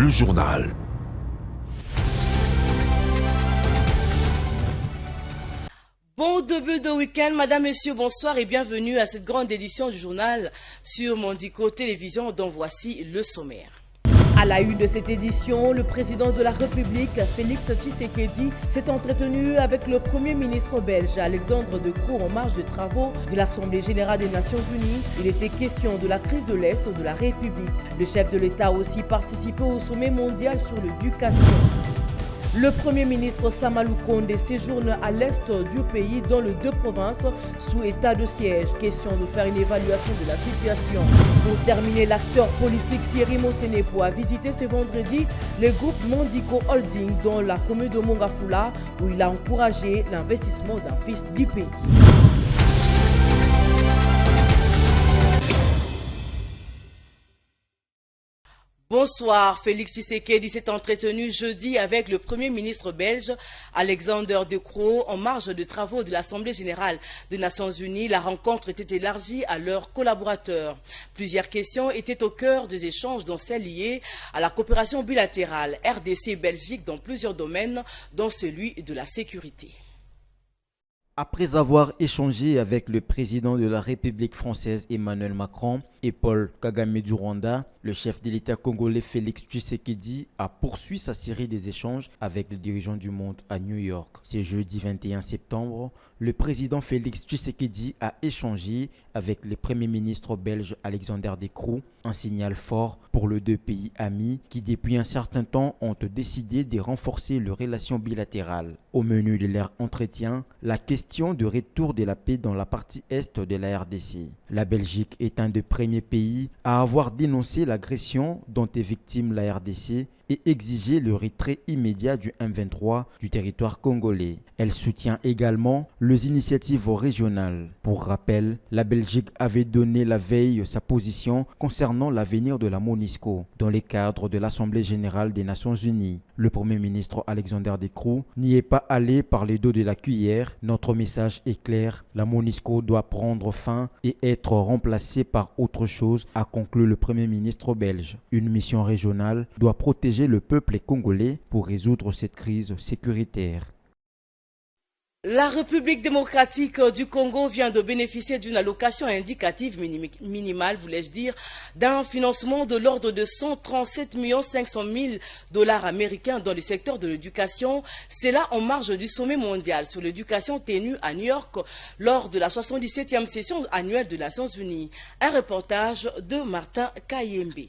le journal. Bon début de week-end, madame, messieurs, bonsoir et bienvenue à cette grande édition du journal sur Mondico Télévision dont voici le sommaire. À la une de cette édition, le président de la République, Félix Tshisekedi, s'est entretenu avec le Premier ministre belge, Alexandre De Croo, en marge des travaux de l'Assemblée générale des Nations unies. Il était question de la crise de l'Est de la République. Le chef de l'État a aussi participé au sommet mondial sur l'éducation. Le Premier ministre Samalou Konde séjourne à l'est du pays dans les deux provinces sous état de siège. Question de faire une évaluation de la situation. Pour terminer, l'acteur politique Thierry Mosenepo a visité ce vendredi le groupe Mondico Holding dans la commune de Mongafula où il a encouragé l'investissement d'un fils du pays. Bonsoir, Félix Tshisekedi s'est entretenu jeudi avec le Premier ministre belge Alexander De Croo en marge des travaux de l'Assemblée générale des Nations unies. La rencontre était élargie à leurs collaborateurs. Plusieurs questions étaient au cœur des échanges, dont celles liées à la coopération bilatérale RDC-Belgique dans plusieurs domaines, dont celui de la sécurité. Après avoir échangé avec le président de la République française Emmanuel Macron et Paul Kagame du Rwanda, le chef de l'État congolais Félix Tshisekedi a poursuivi sa série des échanges avec les dirigeants du monde à New York. Ce jeudi 21 septembre, le président Félix Tshisekedi a échangé avec le premier ministre belge Alexander De Croo, un signal fort pour les deux pays amis qui depuis un certain temps ont décidé de renforcer leurs relations bilatérales. Au menu de leur entretien, la question du retour de la paix dans la partie est de la RDC. La Belgique est un des premiers pays à avoir dénoncé l'agression dont est victime la RDC et exigé le retrait immédiat du M23 du territoire congolais. Elle soutient également les initiatives régionales. Pour rappel, la Belgique avait donné la veille sa position concernant l'avenir de la MONUSCO dans le cadre de l'Assemblée générale des Nations unies. Le Premier ministre Alexander De Croo n'y est pas allé par les dos de la cuillère. Notre message est clair, la MONUSCO doit prendre fin et être remplacée par autre chose, a conclu le Premier ministre belge. Une mission régionale doit protéger le peuple congolais pour résoudre cette crise sécuritaire. La République démocratique du Congo vient de bénéficier d'une allocation indicative minimale, voulais-je dire, d'un financement de l'ordre de 137 500 000 dollars américains dans le secteur de l'éducation. C'est là en marge du sommet mondial sur l'éducation tenu à New York lors de la 77e session annuelle des Nations unies. Un reportage de Martin Kayembe.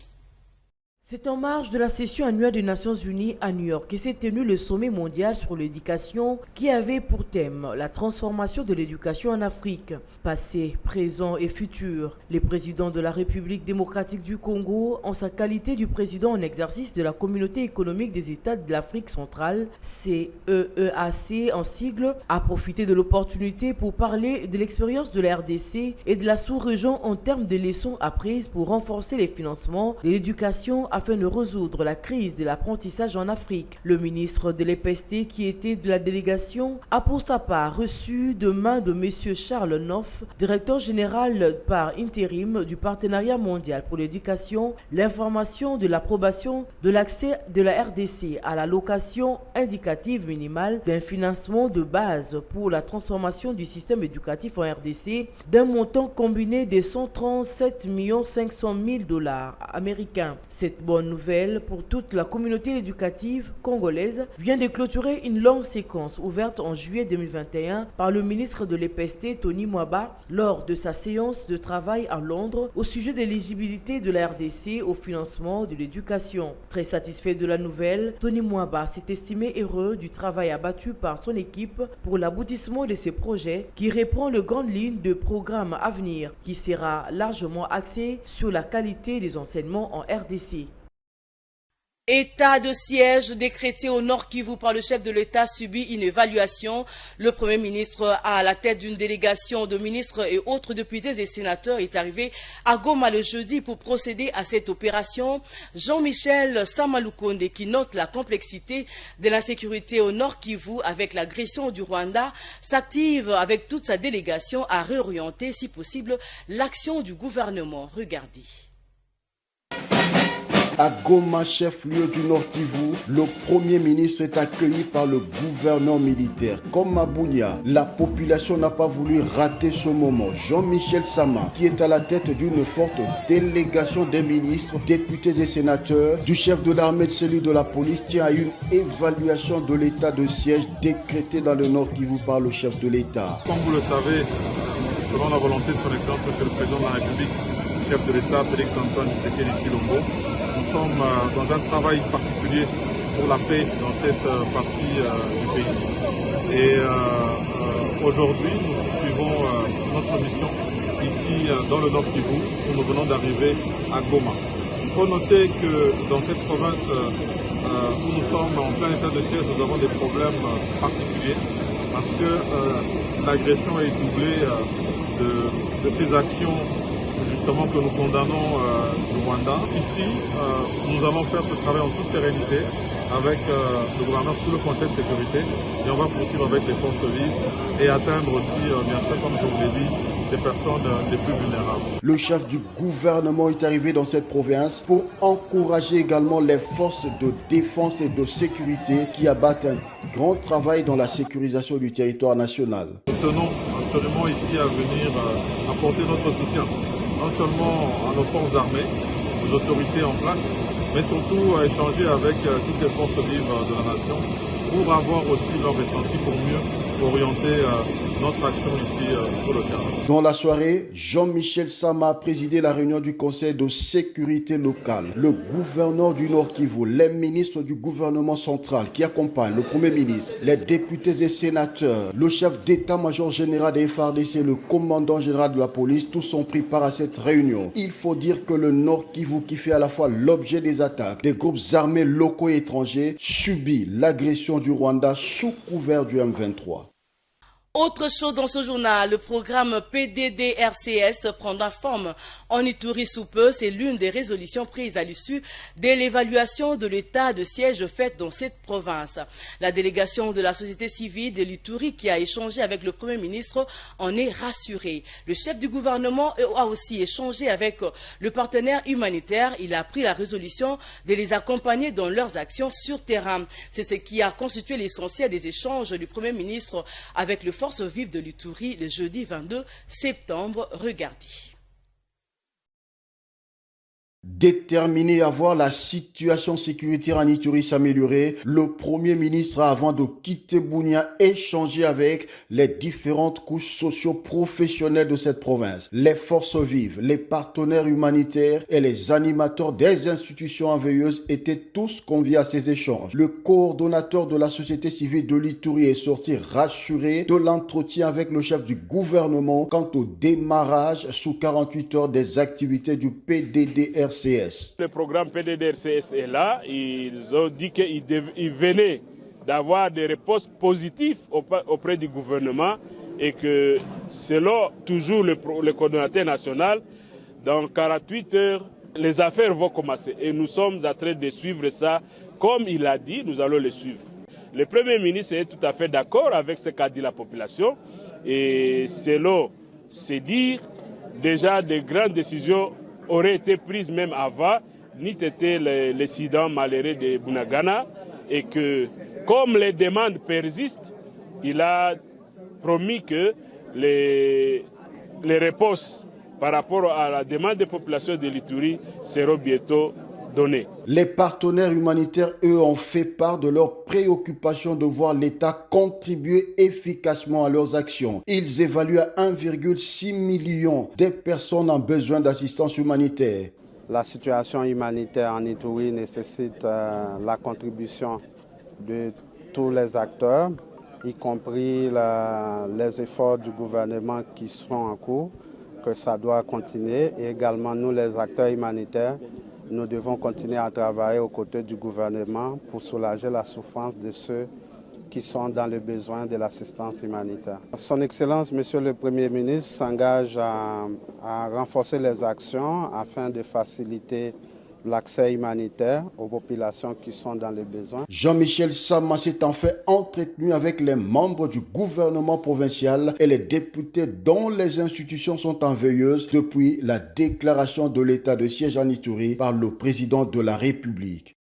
C'est en marge de la session annuelle des Nations unies à New York que s'est tenu le sommet mondial sur l'éducation qui avait pour thème la transformation de l'éducation en Afrique, passé, présent et futur. Le président de la République démocratique du Congo, en sa qualité du président en exercice de la Communauté économique des États de l'Afrique centrale, CEEAC en sigle, a profité de l'opportunité pour parler de l'expérience de la RDC et de la sous-région en termes de leçons apprises pour renforcer les financements de l'éducation afin de résoudre la crise de l'apprentissage en Afrique. Le ministre de l'EPST, qui était de la délégation, a pour sa part reçu de main de M. Charles Noff, directeur général par intérim du Partenariat mondial pour l'éducation, l'information de l'approbation de l'accès de la RDC à l'allocation indicative minimale d'un financement de base pour la transformation du système éducatif en RDC d'un montant combiné de 137 500 000 dollars américains. Cette bonne nouvelle pour toute la communauté éducative congolaise vient de clôturer une longue séquence ouverte en juillet 2021 par le ministre de l'EPST, Tony Mwaba, lors de sa séance de travail à Londres au sujet de l'éligibilité de la RDC au financement de l'éducation. Très satisfait de la nouvelle, Tony Mwaba s'est estimé heureux du travail abattu par son équipe pour l'aboutissement de ces projets qui reprend les grandes lignes de programme à venir qui sera largement axé sur la qualité des enseignements en RDC. État de siège décrété au Nord Kivu par le chef de l'État subit une évaluation. Le Premier ministre, à la tête d'une délégation de ministres et autres députés et sénateurs, est arrivé à Goma le jeudi pour procéder à cette opération. Jean-Michel Samalou Konde, qui note la complexité de l'insécurité au Nord Kivu avec l'agression du Rwanda, s'active avec toute sa délégation à réorienter, si possible, l'action du gouvernement. Regardez. À Goma, chef-lieu du Nord Kivu, le Premier ministre est accueilli par le gouverneur militaire. Comme à Bunia, la population n'a pas voulu rater ce moment. Jean-Michel Sama, qui est à la tête d'une forte délégation des ministres, députés et sénateurs, du chef de l'armée et de celui de la police, tient à une évaluation de l'état de siège décrété dans le Nord Kivu par le chef de l'État. Comme vous le savez, selon la volonté de son Excellence, Monsieur le Président de la République, chef de l'État, Félix Antoine Tshisekedi Tshilombo, nous sommes dans un travail particulier pour la paix dans cette partie du pays. Et aujourd'hui, nous suivons notre mission ici dans le Nord Kivu, où nous venons d'arriver à Goma. Il faut noter que dans cette province où nous sommes en plein état de siège, nous avons des problèmes particuliers parce que l'agression est doublée de ces actions justement que nous condamnons du Rwanda. Ici, nous allons faire ce travail en toute sérénité avec le gouvernement sous le Conseil de sécurité et on va poursuivre avec les forces vives et atteindre aussi, bien sûr, comme je vous l'ai dit, des personnes les plus vulnérables. Le chef du gouvernement est arrivé dans cette province pour encourager également les forces de défense et de sécurité qui abattent un grand travail dans la sécurisation du territoire national. Nous tenons absolument ici à venir apporter notre soutien, non seulement à nos forces armées, aux autorités en place, mais surtout à échanger avec toutes les forces vives de la nation pour avoir aussi leur ressenti pour mieux orienter notre action ici sur le terrain. Dans la soirée, Jean-Michel Sama a présidé la réunion du Conseil de sécurité locale. Le gouverneur du Nord Kivu, les ministres du gouvernement central qui accompagnent le Premier ministre, les députés et sénateurs, le chef d'état-major général des FARDC, le commandant général de la police, tous ont pris part à cette réunion. Il faut dire que le Nord Kivu, qui fait à la fois l'objet des attaques des groupes armés locaux et étrangers, subit l'agression du Rwanda sous couvert du M23. Autre chose dans ce journal, le programme PDDRCS prendra forme en Ituri sous peu. C'est l'une des résolutions prises à l'issue de l'évaluation de l'état de siège faite dans cette province. La délégation de la société civile de l'Ituri qui a échangé avec le Premier ministre en est rassurée. Le chef du gouvernement a aussi échangé avec le partenaire humanitaire. Il a pris la résolution de les accompagner dans leurs actions sur terrain. C'est ce qui a constitué l'essentiel des échanges du Premier ministre avec le forces vives de l'Ituri le jeudi 22 septembre. Regardez. Déterminé à voir la situation sécuritaire en Ituri s'améliorer, le Premier ministre a, avant de quitter Bunia, échangé avec les différentes couches socio-professionnelles de cette province. Les forces vives, les partenaires humanitaires et les animateurs des institutions enveilleuses étaient tous conviés à ces échanges. Le coordonnateur de la société civile de l'Ituri est sorti rassuré de l'entretien avec le chef du gouvernement quant au démarrage sous 48 heures des activités du PDDRCS. Le programme PDDRCS est là. Ils ont dit qu'ils venaient d'avoir des réponses positives auprès du gouvernement et que selon toujours le coordonnateur national, dans 48 heures, les affaires vont commencer. Et nous sommes en train de suivre ça. Comme il a dit, nous allons le suivre. Le Premier ministre est tout à fait d'accord avec ce qu'a dit la population. Et selon ses dires, déjà de grandes décisions auraient été prises même avant, n'eût été l'incident malheureux de Bunagana, et que comme les demandes persistent, il a promis que les réponses par rapport à la demande des populations de l'Ituri seront bientôt données. Les partenaires humanitaires, eux, ont fait part de leur préoccupation de voir l'État contribuer efficacement à leurs actions. Ils évaluent à 1,6 million des personnes en besoin d'assistance humanitaire. La situation humanitaire en Ituri nécessite la contribution de tous les acteurs, y compris les efforts du gouvernement qui seront en cours, que ça doit continuer, et également nous, les acteurs humanitaires, nous devons continuer à travailler aux côtés du gouvernement pour soulager la souffrance de ceux qui sont dans le besoin de l'assistance humanitaire. Son Excellence, Monsieur le Premier ministre, s'engage à renforcer les actions afin de faciliter l'accès humanitaire aux populations qui sont dans les besoins. Jean-Michel Sama s'est en fait entretenu avec les membres du gouvernement provincial et les députés dont les institutions sont en veilleuse depuis la déclaration de l'état de siège en Ituri par le président de la République.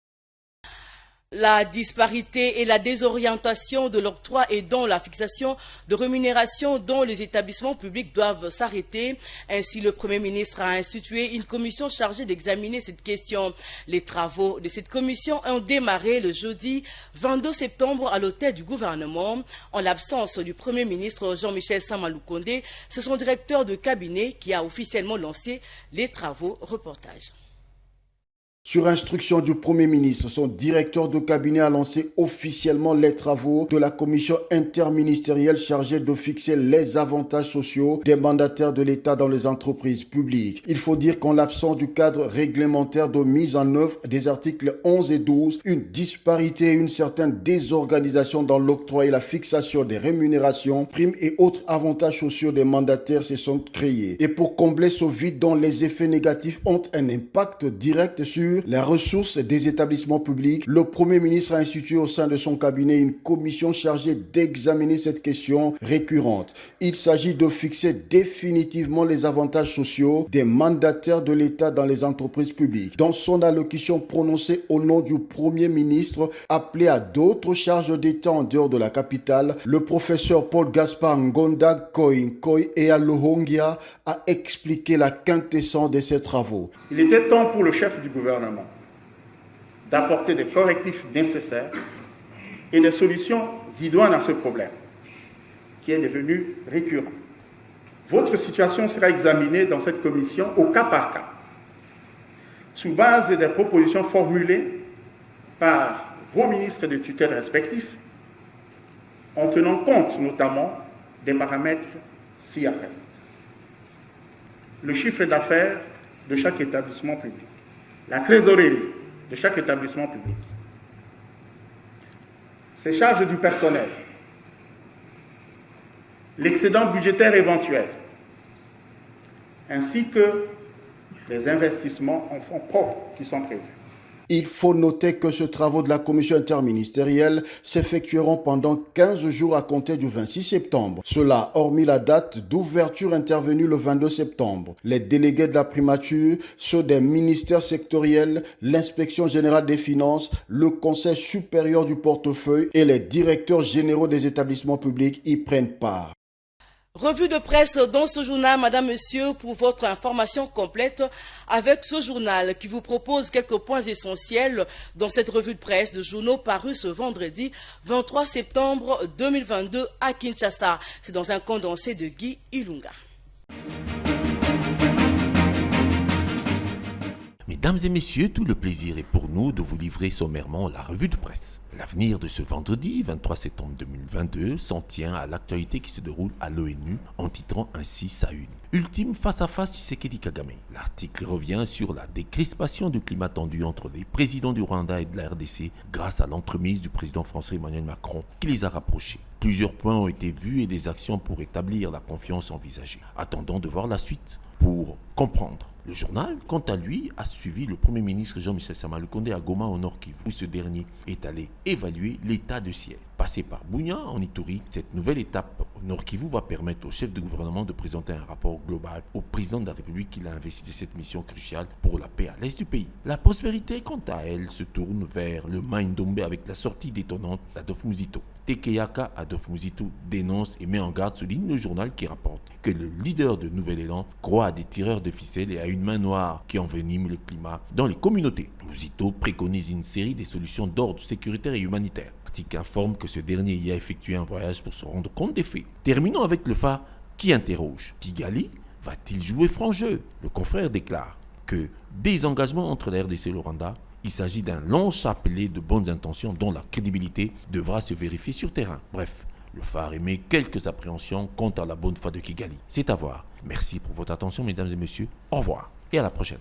La disparité et la désorientation de l'octroi et dont la fixation de rémunération dont les établissements publics doivent s'arrêter. Ainsi, le Premier ministre a institué une commission chargée d'examiner cette question. Les travaux de cette commission ont démarré le jeudi 22 septembre à l'hôtel du gouvernement. En l'absence du Premier ministre Jean-Michel Sama Lukonde, c'est son directeur de cabinet qui a officiellement lancé les travaux. Reportage. Sur instruction du Premier ministre, son directeur de cabinet a lancé officiellement les travaux de la commission interministérielle chargée de fixer les avantages sociaux des mandataires de l'État dans les entreprises publiques. Il faut dire qu'en l'absence du cadre réglementaire de mise en œuvre des articles 11 et 12, une disparité et une certaine désorganisation dans l'octroi et la fixation des rémunérations, primes et autres avantages sociaux des mandataires se sont créés. Et pour combler ce vide dont les effets négatifs ont un impact direct sur les ressources des établissements publics, le Premier ministre a institué au sein de son cabinet une commission chargée d'examiner cette question récurrente. Il s'agit de fixer définitivement les avantages sociaux des mandataires de l'État dans les entreprises publiques. Dans son allocution prononcée au nom du Premier ministre, appelé à d'autres charges d'État en dehors de la capitale, le professeur Paul Gaspard Ngonda Koy et Alohongia a expliqué la quintessence de ces travaux. Il était temps pour le chef du gouvernement d'apporter des correctifs nécessaires et des solutions idoines à ce problème qui est devenu récurrent. Votre situation sera examinée dans cette commission au cas par cas, sous base des propositions formulées par vos ministres de tutelle respectifs, en tenant compte notamment des paramètres ci-après. Le chiffre d'affaires de chaque établissement public, la trésorerie de chaque établissement public, ses charges du personnel, l'excédent budgétaire éventuel, ainsi que les investissements en fonds propres qui sont prévus. Il faut noter que ces travaux de la commission interministérielle s'effectueront pendant 15 jours à compter du 26 septembre. Cela hormis la date d'ouverture intervenue le 22 septembre. Les délégués de la primature, ceux des ministères sectoriels, l'inspection générale des finances, le conseil supérieur du portefeuille et les directeurs généraux des établissements publics y prennent part. Revue de presse dans ce journal, Madame, Monsieur, pour votre information complète avec ce journal qui vous propose quelques points essentiels dans cette revue de presse de journaux parus ce vendredi 23 septembre 2022 à Kinshasa. C'est dans un condensé de Guy Ilunga. Mesdames et messieurs, tout le plaisir est pour nous de vous livrer sommairement la revue de presse. L'avenir de ce vendredi 23 septembre 2022 s'en tient à l'actualité qui se déroule à l'ONU en titrant ainsi sa une. Ultime face-à-face Tshisekedi Kagame. L'article revient sur la décrispation du climat tendu entre les présidents du Rwanda et de la RDC grâce à l'entremise du président français Emmanuel Macron qui les a rapprochés. Plusieurs points ont été vus et des actions pour établir la confiance envisagée. Attendons de voir la suite pour comprendre. Le journal, quant à lui, a suivi le Premier ministre Jean-Michel Sama Lukonde à Goma au Nord Kivu, où ce dernier est allé évaluer l'état de siège. Passé par Bunia en Ituri, cette nouvelle étape au Nord Kivu va permettre au chef de gouvernement de présenter un rapport global au président de la République qui l'a investi de cette mission cruciale pour la paix à l'est du pays. La prospérité, quant à elle, se tourne vers le Maïndombe avec la sortie détonnante d'Adolphe Muzito. Tekeyaka Adolphe Muzito dénonce et met en garde, souligne le journal qui rapporte que le leader de Nouvel Élan croit à des tireurs de ficelles et à une main noire qui envenime le climat dans les communautés. Muzito préconise une série de solutions d'ordre sécuritaire et humanitaire. L'article informe que ce dernier y a effectué un voyage pour se rendre compte des faits. Terminons avec le phare qui interroge. Kigali va-t-il jouer franc jeu? Le confrère déclare que des engagements entre la RDC et le Rwanda, il s'agit d'un long chapelet de bonnes intentions dont la crédibilité devra se vérifier sur terrain. Bref, le phare émet quelques appréhensions quant à la bonne foi de Kigali. C'est à voir. Merci pour votre attention, mesdames et messieurs. Au revoir et à la prochaine.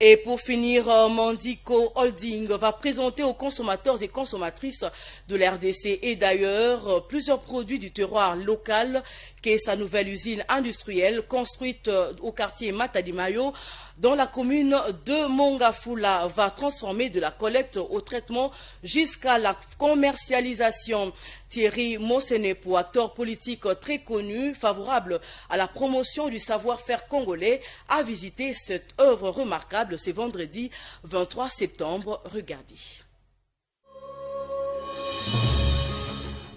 Et pour finir, Mandico Holding va présenter aux consommateurs et consommatrices de l'RDC et d'ailleurs plusieurs produits du terroir local qu'est sa nouvelle usine industrielle construite au quartier Matadi-Mayo dans la commune de Mongafula va transformer de la collecte au traitement jusqu'à la commercialisation. Thierry Mosenepo, acteur politique très connu, favorable à la promotion du savoir-faire congolais, a visité cette œuvre remarquable ce vendredi 23 septembre. Regardez.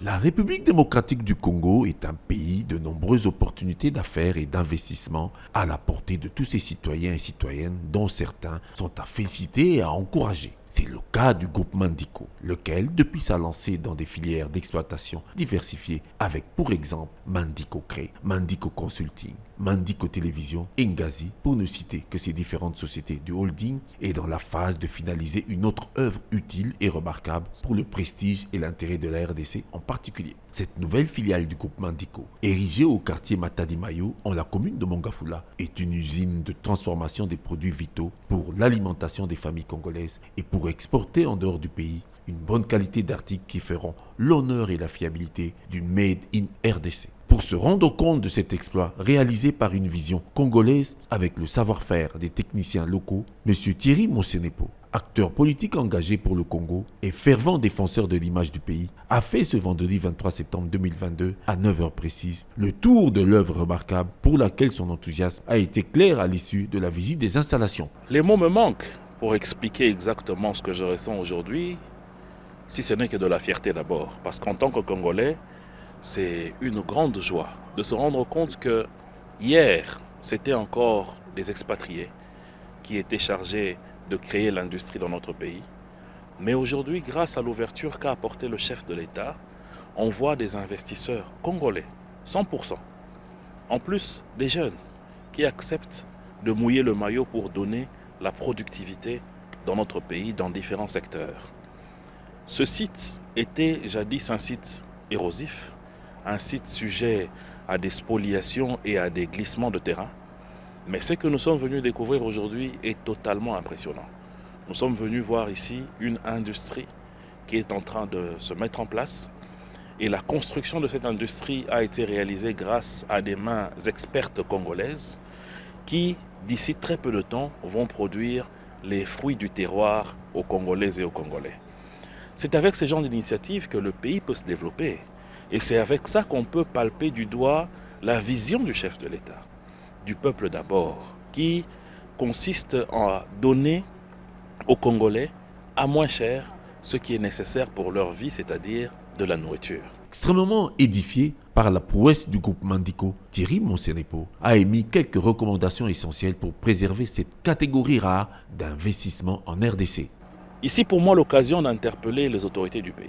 La République démocratique du Congo est un pays de nombreuses opportunités d'affaires et d'investissement à la portée de tous ses citoyens et citoyennes, dont certains sont à féliciter et à encourager. C'est le cas du groupe Mandico, lequel, depuis sa lancée dans des filières d'exploitation diversifiées avec, pour exemple, Mandico Cré, Mandico Consulting, Mandico Télévision et Ngazi, pour ne citer que ces différentes sociétés du holding, est dans la phase de finaliser une autre œuvre utile et remarquable pour le prestige et l'intérêt de la RDC en particulier. Cette nouvelle filiale du groupe Mandico, érigée au quartier Matadi-Mayo, en la commune de Mongafula, est une usine de transformation des produits vitaux pour l'alimentation des familles congolaises et pour exporter en dehors du pays une bonne qualité d'articles qui feront l'honneur et la fiabilité du Made in RDC. Pour se rendre compte de cet exploit réalisé par une vision congolaise avec le savoir-faire des techniciens locaux, M. Thierry Mosenepo, acteur politique engagé pour le Congo et fervent défenseur de l'image du pays, a fait ce vendredi 23 septembre 2022 à 9h précise le tour de l'œuvre remarquable pour laquelle son enthousiasme a été clair à l'issue de la visite des installations. Les mots me manquent pour expliquer exactement ce que je ressens aujourd'hui, si ce n'est que de la fierté d'abord. Parce qu'en tant que Congolais, c'est une grande joie de se rendre compte que hier, c'était encore des expatriés qui étaient chargés de créer l'industrie dans notre pays. Mais aujourd'hui, grâce à l'ouverture qu'a apporté le chef de l'État, on voit des investisseurs congolais, 100%. En plus, des jeunes qui acceptent de mouiller le maillot pour donner la productivité dans notre pays, dans différents secteurs. Ce site était jadis un site érosif, un site sujet à des spoliations et à des glissements de terrain. Mais ce que nous sommes venus découvrir aujourd'hui est totalement impressionnant. Nous sommes venus voir ici une industrie qui est en train de se mettre en place. Et la construction de cette industrie a été réalisée grâce à des mains expertes congolaises qui, d'ici très peu de temps, vont produire les fruits du terroir aux Congolaises et aux Congolais. C'est avec ce genre d'initiative que le pays peut se développer. Et c'est avec ça qu'on peut palper du doigt la vision du chef de l'État, du peuple d'abord, qui consiste à donner aux Congolais à moins cher ce qui est nécessaire pour leur vie, c'est-à-dire de la nourriture. Extrêmement édifié par la prouesse du groupe Mandico, Thierry Mosenepo a émis quelques recommandations essentielles pour préserver cette catégorie rare d'investissement en RDC. Ici, pour moi, l'occasion d'interpeller les autorités du pays.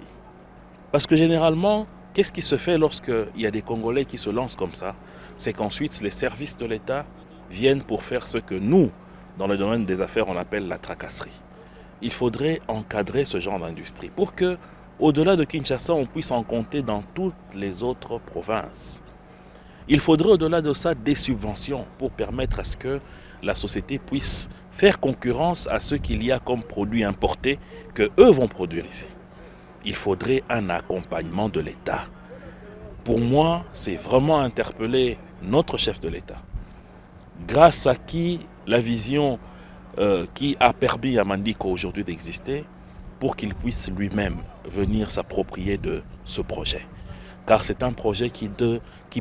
Parce que généralement, qu'est-ce qui se fait lorsqu'il y a des Congolais qui se lancent comme ça? C'est qu'ensuite, les services de l'État viennent pour faire ce que nous, dans le domaine des affaires, on appelle la tracasserie. Il faudrait encadrer ce genre d'industrie pour que, au-delà de Kinshasa, on puisse en compter dans toutes les autres provinces. Il faudrait au-delà de ça des subventions pour permettre à ce que la société puisse faire concurrence à ce qu'il y a comme produits importés que eux vont produire ici. Il faudrait un accompagnement de l'État. Pour moi, c'est vraiment interpeller notre chef de l'État, grâce à qui la vision qui a permis à Mandico aujourd'hui d'exister, pour qu'il puisse lui-même venir s'approprier de ce projet. Car c'est un projet qui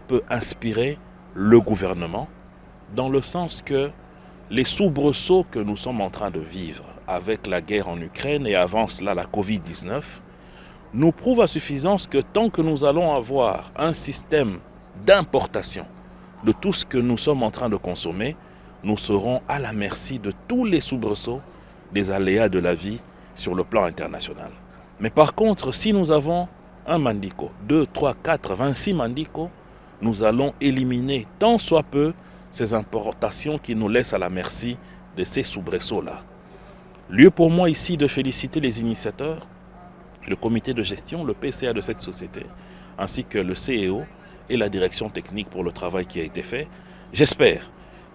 peut inspirer le gouvernement, dans le sens que les soubresauts que nous sommes en train de vivre avec la guerre en Ukraine et avant cela la Covid-19, nous prouvent à suffisance que tant que nous allons avoir un système d'importation de tout ce que nous sommes en train de consommer, nous serons à la merci de tous les soubresauts des aléas de la vie sur le plan international. Mais par contre, si nous avons un Mandico, 2, 3, 4, 26 Mandico, nous allons éliminer tant soit peu ces importations qui nous laissent à la merci de ces soubresauts-là. Lieu pour moi ici de féliciter les initiateurs, le comité de gestion, le PCA de cette société, ainsi que le CEO et la direction technique pour le travail qui a été fait. J'espère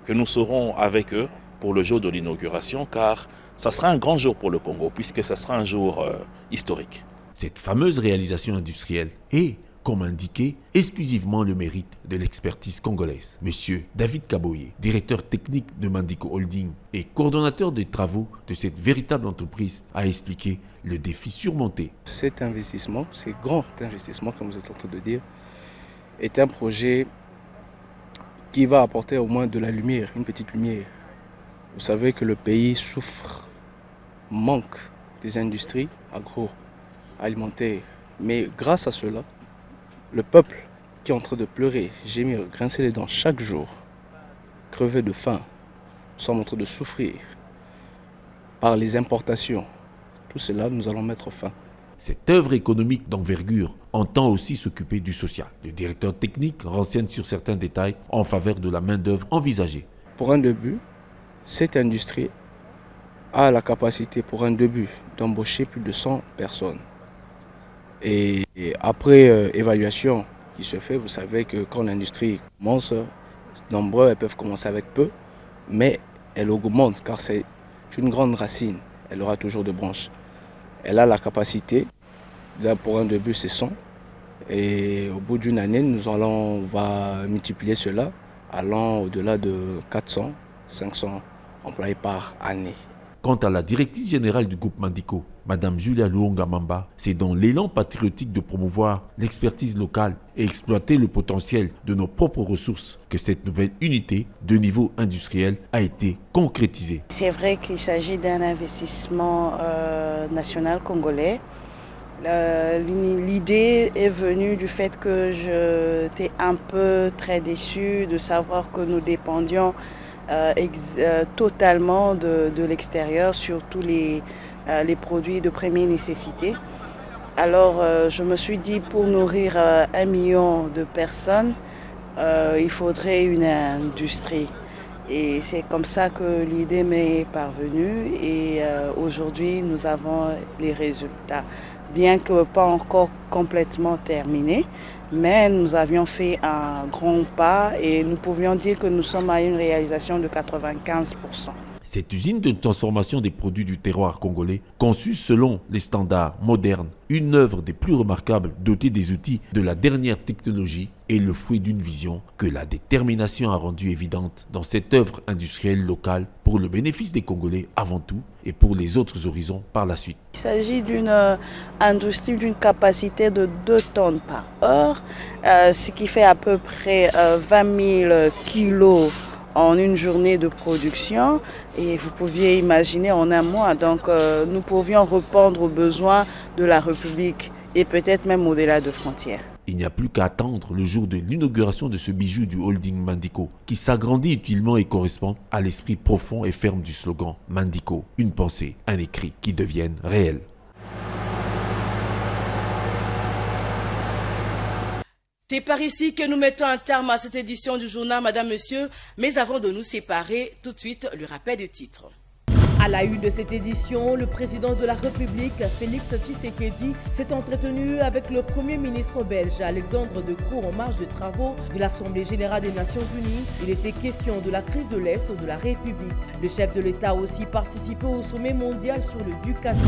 que nous serons avec eux pour le jour de l'inauguration, car ça sera un grand jour pour le Congo, puisque ça sera un jour historique. Cette fameuse réalisation industrielle est, comme indiqué, exclusivement le mérite de l'expertise congolaise. Monsieur David Kaboye, directeur technique de Mandico Holding et coordonnateur des travaux de cette véritable entreprise, a expliqué le défi surmonté. Cet investissement, ce grand investissement, comme vous êtes en train de dire, est un projet qui va apporter au moins de la lumière, une petite lumière. Vous savez que le pays souffre, manque des industries agroalimentaires. Mais grâce à cela, le peuple qui est en train de pleurer, gémir, grincer les dents chaque jour, crever de faim, nous sommes en train de souffrir par les importations. Tout cela, nous allons mettre fin. Cette œuvre économique d'envergure entend aussi s'occuper du social. Le directeur technique renseigne sur certains détails en faveur de la main-d'œuvre envisagée. Pour un début, cette industrie a la capacité, pour un début, d'embaucher plus de 100 personnes. Et après évaluation qui se fait, vous savez que quand l'industrie commence, nombreux, elles peuvent commencer avec peu, mais elle augmente car c'est une grande racine, elle aura toujours de branches. Elle a la capacité, là pour un début c'est 100, et au bout d'une année, on va multiplier cela, allant au-delà de 400, 500 employés par année. Quant à la directrice générale du groupe Mandico, Madame Julia Luonga-Mamba, c'est dans l'élan patriotique de promouvoir l'expertise locale et exploiter le potentiel de nos propres ressources que cette nouvelle unité de niveau industriel a été concrétisée. C'est vrai qu'il s'agit d'un investissement national congolais. L'idée est venue du fait que j'étais un peu très déçue de savoir que nous dépendions totalement de l'extérieur, surtout les produits de première nécessité. Alors je me suis dit, pour nourrir 1 million de personnes, il faudrait une industrie. Et c'est comme ça que l'idée m'est parvenue et aujourd'hui nous avons les résultats. Bien que pas encore complètement terminé, mais nous avions fait un grand pas et nous pouvions dire que nous sommes à une réalisation de 95%. Cette usine de transformation des produits du terroir congolais, conçue selon les standards modernes, une œuvre des plus remarquables dotée des outils de la dernière technologie, est le fruit d'une vision que la détermination a rendue évidente dans cette œuvre industrielle locale pour le bénéfice des Congolais avant tout et pour les autres horizons par la suite. Il s'agit d'une industrie d'une capacité de 2 tonnes par heure, ce qui fait à peu près 20 000 kilos en une journée de production et vous pouviez imaginer en un mois. Donc nous pouvions répondre aux besoins de la République et peut-être même au-delà de frontières. Il n'y a plus qu'à attendre le jour de l'inauguration de ce bijou du holding Mandico qui s'agrandit utilement et correspond à l'esprit profond et ferme du slogan Mandico, une pensée, un écrit qui deviennent réels. C'est par ici que nous mettons un terme à cette édition du journal Madame, Monsieur. Mais avant de nous séparer, tout de suite, le rappel des titres. À la une de cette édition, le président de la République, Félix Tshisekedi, s'est entretenu avec le Premier ministre belge, Alexandre De Croo, en marge de travaux de l'Assemblée générale des Nations Unies. Il était question de la crise de l'Est de la République. Le chef de l'État a aussi participé au sommet mondial sur l'éducation.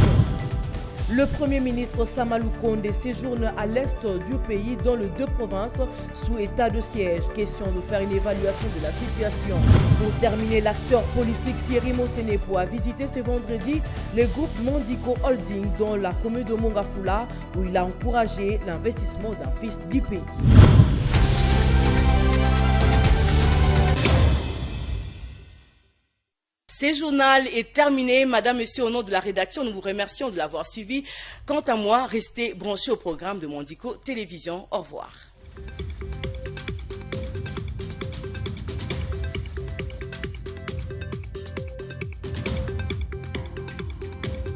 Le Premier ministre Samalou Konde séjourne à l'est du pays dans les 2 provinces sous état de siège. Question de faire une évaluation de la situation. Pour terminer, l'acteur politique Thierry Mosenepo a visité ce vendredi le groupe Mandico Holding dans la commune de Mongafula où il a encouragé l'investissement d'un fils du pays. Ce journal est terminé. Madame, Monsieur, au nom de la rédaction, nous vous remercions de l'avoir suivi. Quant à moi, restez branchés au programme de Mandico Télévision. Au revoir.